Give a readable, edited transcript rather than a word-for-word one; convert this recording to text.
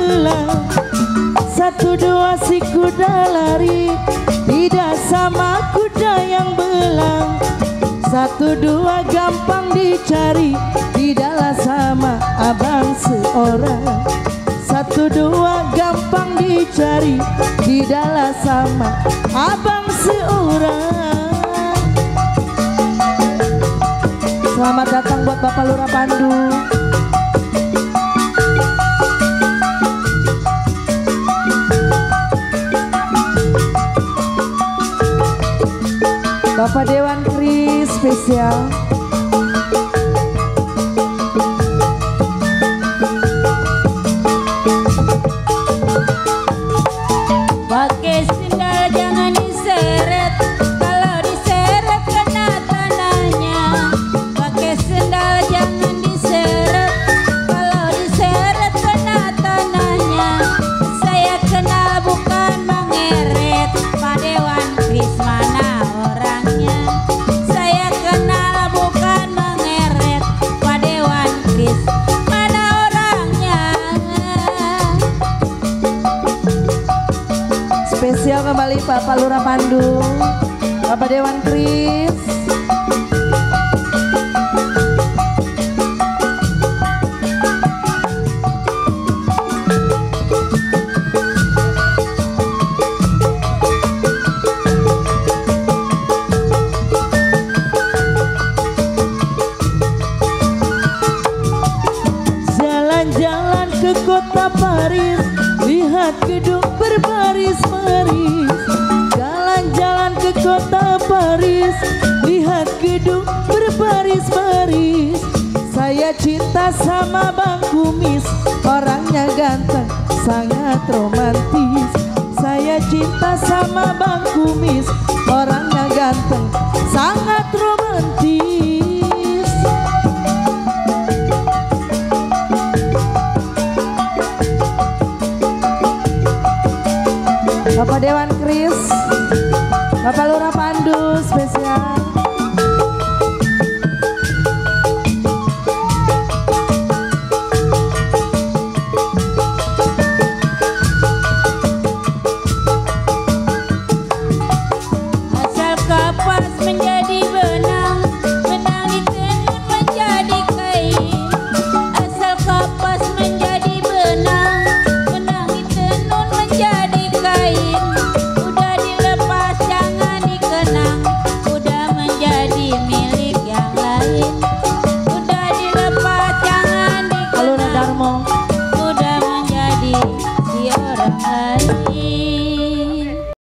belang. Satu dua si kuda lari, tidak sama kuda yang belang. Satu dua gampang dicari, tidaklah sama abang seorang. Satu dua gampang dicari, tidaklah sama abang seorang. Selamat datang buat Bapak Lurah Pandu. Bapak Dewan Kris spesial. Pakai sendal jangan diseret, kalau diseret kena tanahnya. Pakai sendal jangan diseret, kalau diseret kena tanahnya. Saya kenal bukan mengeret, Pak Dewan Kris mana orangnya. Saya kenal bukan mengeret, Pak Dewan Kris mana orangnya. Spesial kembali Bapak Lurah Pandu, Bapak Dewan Kris. Jalan-jalan ke kota Paris, lihat gedung berbaris-baris. Jalan-jalan ke kota Paris, lihat gedung berbaris-baris. Saya cinta sama Bang Kumis, orangnya ganteng, sangat romantis. Saya cinta sama Bang Kumis, orangnya ganteng, sangat romantis. Bapak Dewan Kris, Bapak Lurah Pandu spesial.